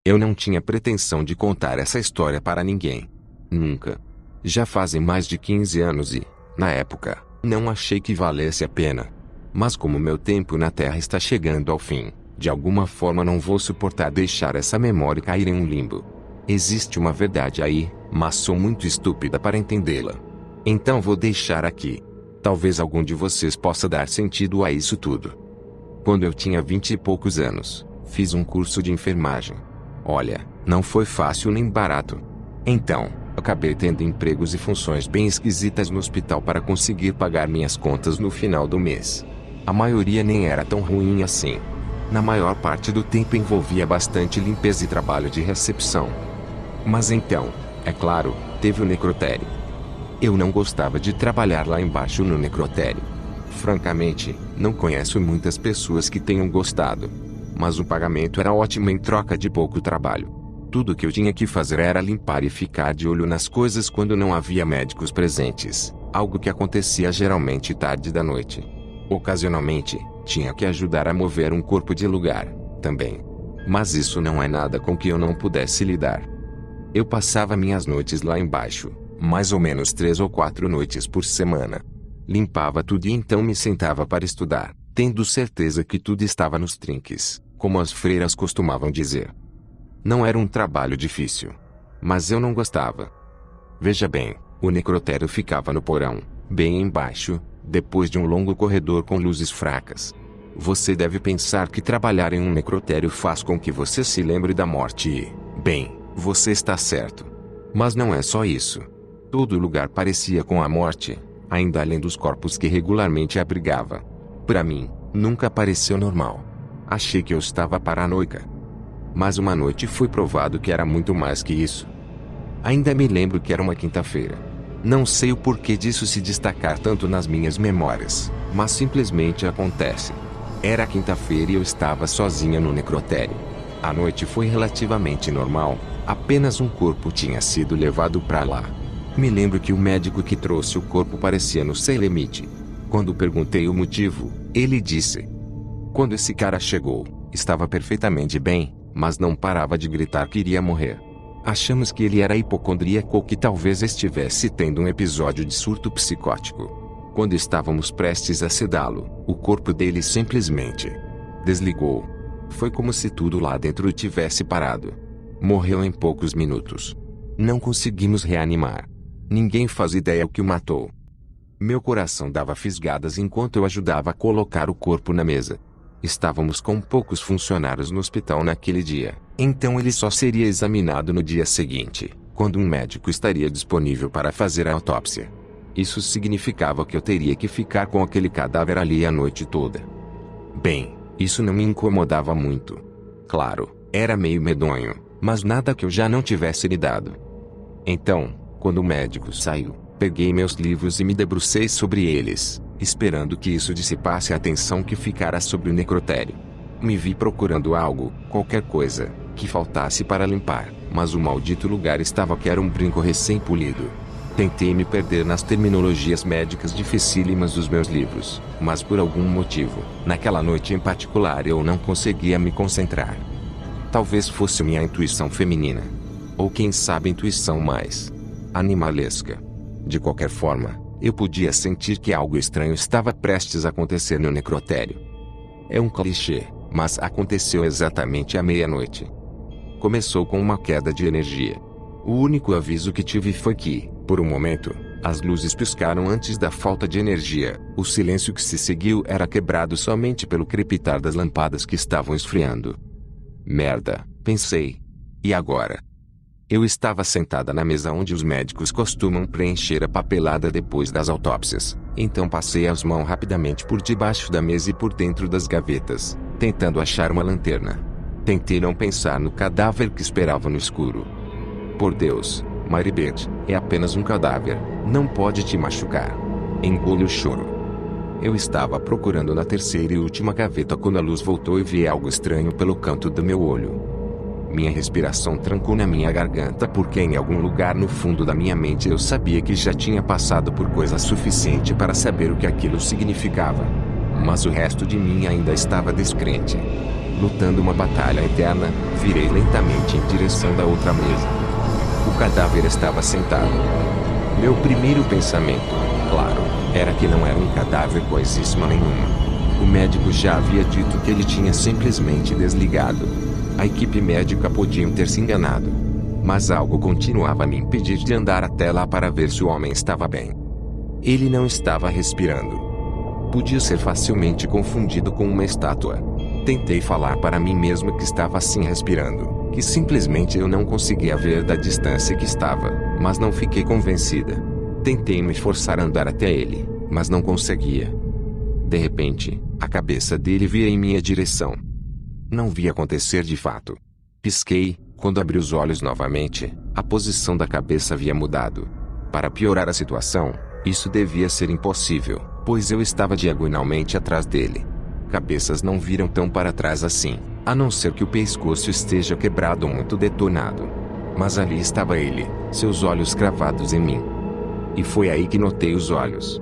Eu não tinha pretensão de contar essa história para ninguém. Nunca. Já fazem mais de 15 anos e, na época, não achei que valesse a pena. Mas como meu tempo na Terra está chegando ao fim, de alguma forma não vou suportar deixar essa memória cair em um limbo. Existe uma verdade aí, mas sou muito estúpida para entendê-la. Então vou deixar aqui. Talvez algum de vocês possa dar sentido a isso tudo. Quando eu tinha 20 e poucos anos, fiz um curso de enfermagem. Olha, não foi fácil nem barato. Então, acabei tendo empregos e funções bem esquisitas no hospital para conseguir pagar minhas contas no final do mês. A maioria nem era tão ruim assim. Na maior parte do tempo envolvia bastante limpeza e trabalho de recepção. Mas então, é claro, teve o necrotério. Eu não gostava de trabalhar lá embaixo no necrotério. Francamente, não conheço muitas pessoas que tenham gostado. Mas o pagamento era ótimo em troca de pouco trabalho. Tudo que eu tinha que fazer era limpar e ficar de olho nas coisas quando não havia médicos presentes, algo que acontecia geralmente tarde da noite. Ocasionalmente, tinha que ajudar a mover um corpo de lugar, também. Mas isso não é nada com que eu não pudesse lidar. Eu passava minhas noites lá embaixo, mais ou menos 3 ou 4 noites por semana. Limpava tudo e então me sentava para estudar, tendo certeza que tudo estava nos trinques, como as freiras costumavam dizer. Não era um trabalho difícil. Mas eu não gostava. Veja bem, o necrotério ficava no porão, bem embaixo, depois de um longo corredor com luzes fracas. Você deve pensar que trabalhar em um necrotério faz com que você se lembre da morte e, bem, você está certo. Mas não é só isso. Todo lugar parecia com a morte, ainda além dos corpos que regularmente abrigava. Para mim, nunca pareceu normal. Achei que eu estava paranoica. Mas uma noite foi provado que era muito mais que isso. Ainda me lembro que era uma quinta-feira. Não sei o porquê disso se destacar tanto nas minhas memórias, mas simplesmente acontece. Era quinta-feira e eu estava sozinha no necrotério. A noite foi relativamente normal, apenas um corpo tinha sido levado para lá. Me lembro que o médico que trouxe o corpo parecia no sem limite. Quando perguntei o motivo, ele disse: quando esse cara chegou, estava perfeitamente bem, mas não parava de gritar que iria morrer. Achamos que ele era hipocondríaco ou que talvez estivesse tendo um episódio de surto psicótico. Quando estávamos prestes a sedá-lo, o corpo dele simplesmente desligou. Foi como se tudo lá dentro tivesse parado. Morreu em poucos minutos. Não conseguimos reanimar. Ninguém faz ideia o que o matou. Meu coração dava fisgadas enquanto eu ajudava a colocar o corpo na mesa. Estávamos com poucos funcionários no hospital naquele dia, então ele só seria examinado no dia seguinte, quando um médico estaria disponível para fazer a autópsia. Isso significava que eu teria que ficar com aquele cadáver ali a noite toda. Bem, isso não me incomodava muito. Claro, era meio medonho, mas nada que eu já não tivesse lidado. Então, quando o médico saiu, peguei meus livros e me debrucei sobre eles, esperando que isso dissipasse a tensão que ficara sobre o necrotério. Me vi procurando algo, qualquer coisa, que faltasse para limpar, mas o maldito lugar estava que era um brinco recém-polido. Tentei me perder nas terminologias médicas dificílimas dos meus livros, mas por algum motivo, naquela noite em particular eu não conseguia me concentrar. Talvez fosse minha intuição feminina. Ou quem sabe intuição mais animalesca. De qualquer forma, eu podia sentir que algo estranho estava prestes a acontecer no necrotério. É um clichê, mas aconteceu exatamente à meia-noite. Começou com uma queda de energia. O único aviso que tive foi que, por um momento, as luzes piscaram antes da falta de energia. O silêncio que se seguiu era quebrado somente pelo crepitar das lâmpadas que estavam esfriando. Merda, pensei. E agora? Eu estava sentada na mesa onde os médicos costumam preencher a papelada depois das autópsias. Então passei as mãos rapidamente por debaixo da mesa e por dentro das gavetas, tentando achar uma lanterna. Tentei não pensar no cadáver que esperava no escuro. Por Deus, Maribeth, é apenas um cadáver, não pode te machucar. Engole o choro. Eu estava procurando na terceira e última gaveta quando a luz voltou e vi algo estranho pelo canto do meu olho. Minha respiração trancou na minha garganta porque em algum lugar no fundo da minha mente eu sabia que já tinha passado por coisa suficiente para saber o que aquilo significava. Mas o resto de mim ainda estava descrente. Lutando uma batalha interna, virei lentamente em direção da outra mesa. O cadáver estava sentado. Meu primeiro pensamento, claro, era que não era um cadáver coisíssima nenhuma. O médico já havia dito que ele tinha simplesmente desligado. A equipe médica podia ter se enganado. Mas algo continuava a me impedir de andar até lá para ver se o homem estava bem. Ele não estava respirando. Podia ser facilmente confundido com uma estátua. Tentei falar para mim mesmo que estava assim respirando, que simplesmente eu não conseguia ver da distância que estava, mas não fiquei convencida. Tentei me forçar a andar até ele, mas não conseguia. De repente, a cabeça dele via em minha direção. Não vi acontecer de fato. Pisquei. Quando abri os olhos novamente, a posição da cabeça havia mudado. Para piorar a situação, isso devia ser impossível, pois eu estava diagonalmente atrás dele. Cabeças não viram tão para trás assim, a não ser que o pescoço esteja quebrado ou muito detonado. Mas ali estava ele, seus olhos cravados em mim. E foi aí que notei os olhos.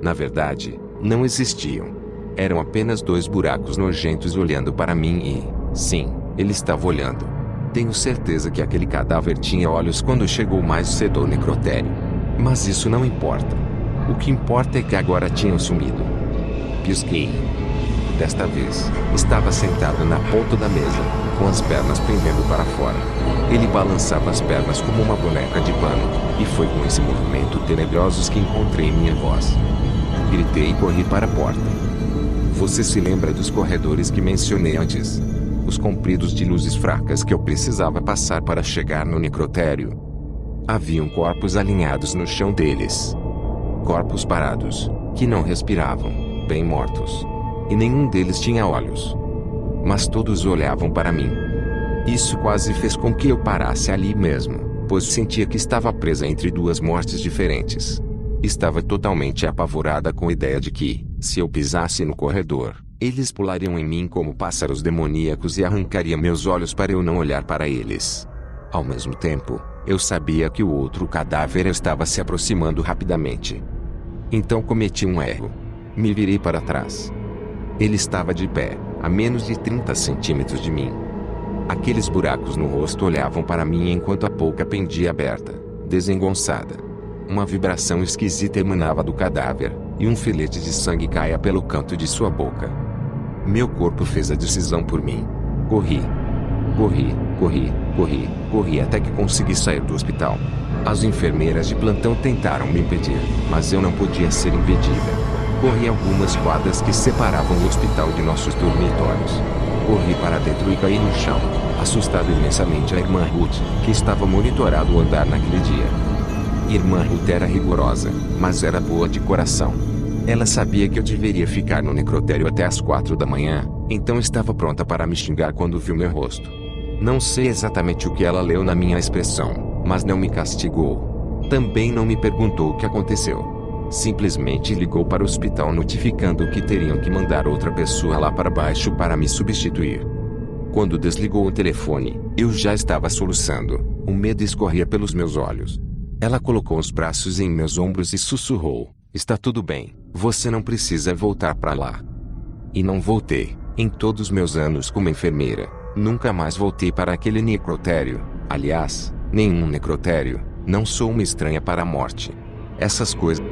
Na verdade, não existiam. Eram apenas dois buracos nojentos olhando para mim e, sim, ele estava olhando. Tenho certeza que aquele cadáver tinha olhos quando chegou mais cedo ao necrotério. Mas isso não importa. O que importa é que agora tinham sumido. Pisquei. Desta vez, estava sentado na ponta da mesa, com as pernas pendendo para fora. Ele balançava as pernas como uma boneca de pano, e foi com esse movimento tenebroso que encontrei minha voz. Gritei e corri para a porta. Você se lembra dos corredores que mencionei antes? Os compridos de luzes fracas que eu precisava passar para chegar no necrotério. Haviam corpos alinhados no chão deles. Corpos parados, que não respiravam, bem mortos. E nenhum deles tinha olhos. Mas todos olhavam para mim. Isso quase fez com que eu parasse ali mesmo, pois sentia que estava presa entre duas mortes diferentes. Estava totalmente apavorada com a ideia de que, se eu pisasse no corredor, eles pulariam em mim como pássaros demoníacos e arrancariam meus olhos para eu não olhar para eles. Ao mesmo tempo, eu sabia que o outro cadáver estava se aproximando rapidamente. Então cometi um erro. Me virei para trás. Ele estava de pé, a menos de 30 centímetros de mim. Aqueles buracos no rosto olhavam para mim enquanto a boca pendia aberta, desengonçada. Uma vibração esquisita emanava do cadáver, e um filete de sangue caía pelo canto de sua boca. Meu corpo fez a decisão por mim. Corri. Corri até que consegui sair do hospital. As enfermeiras de plantão tentaram me impedir, mas eu não podia ser impedida. Corri algumas quadras que separavam o hospital de nossos dormitórios. Corri para dentro e caí no chão, assustado imensamente a irmã Ruth, que estava monitorando o andar naquele dia. Irmã Ruth era rigorosa, mas era boa de coração. Ela sabia que eu deveria ficar no necrotério até as 4 da manhã, então estava pronta para me xingar quando viu meu rosto. Não sei exatamente o que ela leu na minha expressão, mas não me castigou. Também não me perguntou o que aconteceu. Simplesmente ligou para o hospital notificando que teriam que mandar outra pessoa lá para baixo para me substituir. Quando desligou o telefone, eu já estava soluçando. O medo escorria pelos meus olhos. Ela colocou os braços em meus ombros e sussurrou: "Está tudo bem, você não precisa voltar para lá." E não voltei. Em todos os meus anos como enfermeira, nunca mais voltei para aquele necrotério. Aliás, nenhum necrotério. Não sou uma estranha para a morte. Essas coisas